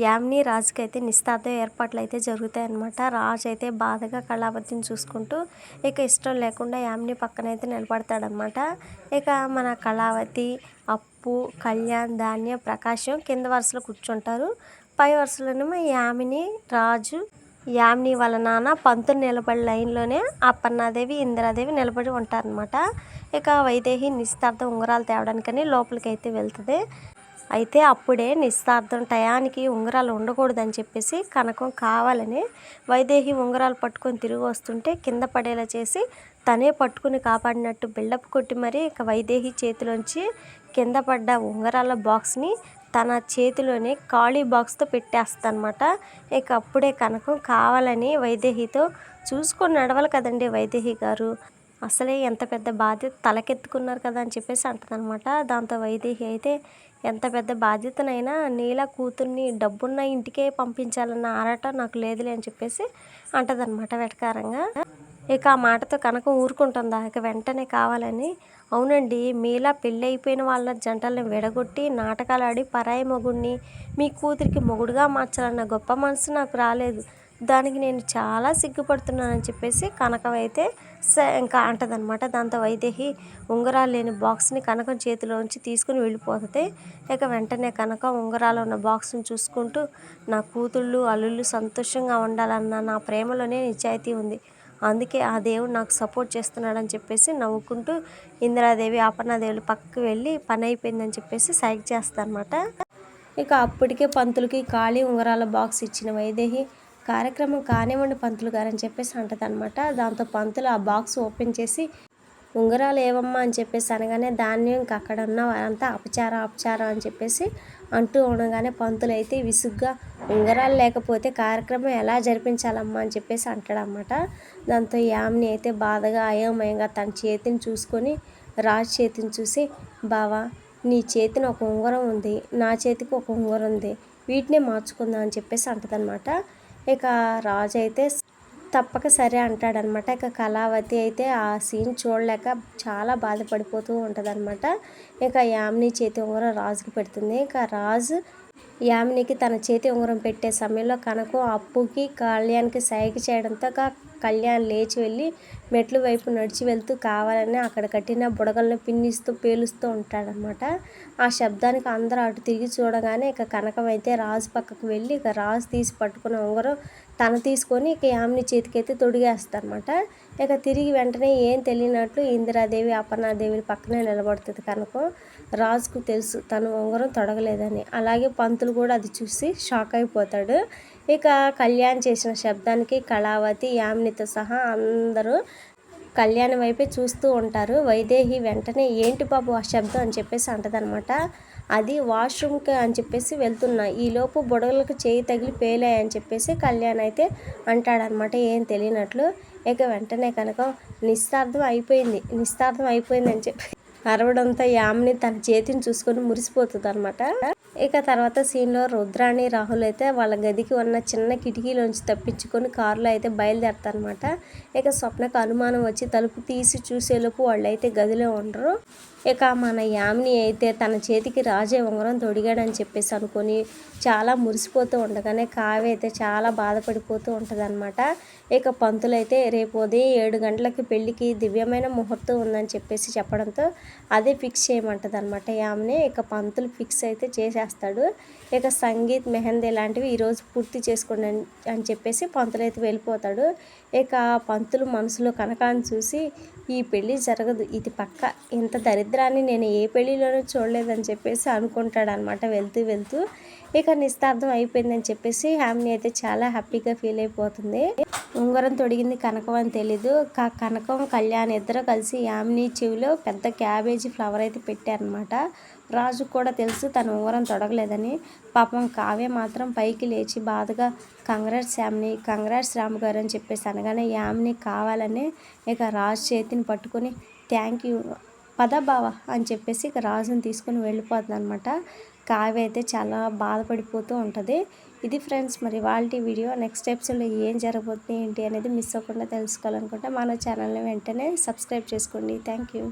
యామిని రాజుకైతే నిశ్చితార్థం ఏర్పాట్లు అయితే జరుగుతాయన్నమాట. రాజు అయితే బాధగా కళావతిని చూసుకుంటూ ఇక ఇష్టం లేకుండా యామిని పక్కనైతే నిలబడతాడనమాట. ఇక మన కళావతి, అప్పు, కళ్యాణ్, ధాన్య, ప్రకాశం కింద వరుసలో కూర్చుంటారు. పై వరుసలోనేమో యామిని, రాజు, యామిని వాళ్ళ నాన్న, పంతులు నిలబడి లైన్లోనే అప్పన్నాదేవి, ఇందిరాదేవి నిలబడి ఉంటారనమాట. ఇక వైదేహి నిశ్చితార్థం ఉంగరాలు తేవడానికని లోపలికైతే వెళ్తుంది. అయితే అప్పుడే నిశ్చితార్థం టయానికి ఉంగరాలు ఉండకూడదని చెప్పేసి కనకం కావాలని వైదేహి ఉంగరాలు పట్టుకొని తిరిగి వస్తుంటే కింద పడేలా చేసి తనే పట్టుకుని కాపాడినట్టు బిల్డప్ కొట్టి మరి ఇక వైదేహి చేతిలోంచి కింద పడ్డ ఉంగరాల బాక్స్ని తన చేతిలోనే ఖాళీ బాక్స్తో పెట్టేస్తానమాట. ఇక అప్పుడే కనకం కావాలని వైదేహితో చూసుకొని నడవాలి కదండి వైదేహి గారు, అసలే ఎంత పెద్ద బాధ్యత తలకెత్తుకున్నారు కదా అని చెప్పేసి అంటదనమాట. దాంతో వైదేహి అయితే ఎంత పెద్ద బాధ్యతనైనా నీలా కూతుర్ని డబ్బున్న ఇంటికే పంపించాలన్న ఆరాటం నాకు లేదులే అని చెప్పేసి అంటదనమాట వెటకారంగా. ఇక ఆ మాటతో కనకం ఊరుకుంటుందా? ఇక వెంటనే కావాలని, అవునండి మీలా పెళ్ళి అయిపోయిన వాళ్ళ జంటలను విడగొట్టి నాటకాలు ఆడి పరాయి మొగుడిని మీ కూతురికి మొగుడుగా మార్చాలన్న గొప్ప మనసు నాకు రాలేదు, దానికి నేను చాలా సిగ్గుపడుతున్నానని చెప్పేసి కనకం అయితే ఇంకా అంటదనమాట. దాంతో వైదేహి ఉంగరాలు లేని బాక్స్ని కనకం చేతిలోంచి తీసుకుని వెళ్ళిపోతుంది. ఇక వెంటనే కనకం ఉంగరాలు ఉన్న బాక్స్ని చూసుకుంటూ, నా కూతుళ్ళు అల్లుళ్ళు సంతోషంగా ఉండాలన్న నా ప్రేమలోనే నిజాయితీ ఉంది, అందుకే ఆ దేవుడు నాకు సపోర్ట్ చేస్తున్నాడని చెప్పేసి నవ్వుకుంటూ ఇందిరాదేవి, అపర్ణాదేవులు పక్కకు వెళ్ళి పని అయిపోయిందని చెప్పేసి సైగ చేస్తారనమాట. ఇక అప్పటికే పంతులకి ఖాళీ ఉంగరాల బాక్స్ ఇచ్చిన వైదేహి, కార్యక్రమం కానివ్వండి పంతులు గారు అని చెప్పేసి అంటదనమాట. దాంతో పంతులు ఆ బాక్స్ ఓపెన్ చేసి ఉంగరాలు ఏవమ్మా అని చెప్పేసి అనగానే దాన్ని ఇంక అక్కడ ఉన్న వారంతా అపచారం అని చెప్పేసి అంటూ ఉండగానే పంతులు అయితే విసుగ్గా, ఉంగరాలు లేకపోతే కార్యక్రమం ఎలా జరిపించాలమ్మా అని చెప్పేసి అంటాడనమాట. దాంతో యామిని అయితే బాధగా అయోమయంగా తన చేతిని చూసుకొని రాజు చేతిని చూసి, బావా నీ చేతిని ఒక ఉంగరం ఉంది, నా చేతికి ఒక ఉంగరం ఉంది, వీటినే మార్చుకుందాం అని చెప్పేసి అంటదనమాట. ఇక రాజు అయితే తప్పక సరే అంటాడనమాట. ఇక కళావతి అయితే ఆ సీన్ చూడలేక చాలా బాధపడిపోతూ ఉంటుందన్నమాట. ఇక యామిని చేతి ఉంగరం రాజుకి పెడుతుంది. ఇక రాజు యామినికి తన చేతి ఉంగరం పెట్టే సమయంలో కనకం అప్పుకి కళ్యాణ్కి సైగ చేయడంతో కళ్యాణ్ లేచి వెళ్ళి మెట్ల వైపు నడిచి వెళ్తూ కావాలని అక్కడ కట్టిన బుడగలను పిన్నిస్తూ పేలుస్తూ ఉంటాడనమాట. ఆ శబ్దానికి అందరూ అటు తిరిగి చూడగానే ఇక కనకం అయితే రాజు పక్కకు వెళ్ళి ఇక రాజు తీసి పట్టుకున్న ఉంగరం తను తీసుకొని ఇక యామిని చేతికైతే తొడిగేస్తారనమాట. ఇక తిరిగి వెంటనే ఏం తెలియనట్లు ఇందిరాదేవి, అపర్ణాదేవి పక్కనే నిలబడుతుంది కనకం. రాజుకు తెలుసు తను ఉంగరం తొడగలేదని, అలాగే పంతులు కూడా అది చూసి షాక్ అయిపోతాడు. ఇక కళ్యాణ్ చేసిన శబ్దానికి కళావతి, యామినితో సహా అందరూ కళ్యాణ్ వైపే చూస్తూ ఉంటారు. వైదేహి వెంటనే ఏంటి బాబు ఆ శబ్దం అని చెప్పేసి అంటదనమాట. అది వాష్రూమ్కి అని చెప్పేసి వెళ్తున్నా, ఈలోపు బుడగలకు చేయి తగిలి పేలాయని చెప్పేసి కళ్యాణ్ అయితే అంటాడనమాట ఏం తెలియనట్లు. ఇక వెంటనే కనుక నిశ్చితార్థం అయిపోయిందని చెప్పి అరవడంతో యామిని తన చేతిని చూసుకొని మురిసిపోతుంది అనమాట. ఇక తర్వాత సీన్లో రుద్రాణి, రాహుల్ అయితే వాళ్ళ గదికి ఉన్న చిన్న కిటికీలోంచి తప్పించుకొని కారులో అయితే బయలుదేరతారనమాట. ఇక స్వప్నకు అనుమానం వచ్చి తలుపు తీసి చూసేలోపు వాళ్ళు అయితే గదిలో ఉండరు. ఇక మన యామిని అయితే తన చేతికి రాజే ఉంగరం తొడిగాడని చెప్పేసి అనుకొని చాలా మురిసిపోతూ ఉండగానే కావ్య అయితే చాలా బాధపడిపోతూ ఉంటుంది అనమాట. ఇక పంతులు అయితే రేపు ఉదయం 7 గంటలకి పెళ్ళికి దివ్యమైన ముహూర్తం ఉందని చెప్పేసి చెప్పడంతో అదే ఫిక్స్ చేయమంటుంది అనమాట యామిని. ఇక పంతులు ఫిక్స్ అయితే చేసేస్తాడు. ఇక సంగీత్, మెహందీ లాంటివి ఈరోజు పూర్తి చేసుకోండి అని చెప్పేసి పంతులు అయితే వెళ్ళిపోతాడు. ఇక పంతులు మనసులో కనకాన్ని చూసి ఈ పెళ్ళి జరగదు, ఇది పక్క, ఇంత దరిద్రాన్ని నేను ఏ పెళ్ళిలోనూ చూడలేదని చెప్పేసి అనుకుంటాడనమాట వెళ్తూ. ఇక నిశ్చితార్థం అయిపోయిందని చెప్పేసి యామిని అయితే చాలా హ్యాపీగా ఫీల్ అయిపోతుంది. ఉంగరం తొడిగింది కనకం అని తెలీదు. కనకం, కళ్యాణ్ ఇద్దరు కలిసి యామిని చెవిలో పెద్ద క్యాబేజీ ఫ్లవర్ అయితే పెట్టారనమాట. రాజు కూడా తెలుసు తను ఉంగరం తొడగలేదని. పాపం కావ్య మాత్రం పైకి లేచి బాధగా కంగ్రాట్స్ యామిని, కంగ్రాట్స్ రాముగారు అని చెప్పేసి అనగానే యామిని కావాలని ఇక రాజు చేతిని పట్టుకొని థ్యాంక్ యూ పద బావ అని చెప్పేసి ఇక రాజుని తీసుకొని వెళ్ళిపోతుంది అనమాట. కావ్య అయితే చాలా బాధపడిపోతూ ఉంటుంది. ఇది ఫ్రెండ్స్ మరి వాళ్ళ వీడియో. నెక్స్ట్ ఎపిసోడ్లో ఏం జరగబోతుంది ఏంటి అనేది మిస్ అవ్వకుండా తెలుసుకోవాలనుకుంటే మన ఛానల్ని వెంటనే సబ్స్క్రైబ్ చేసుకోండి. Thank you.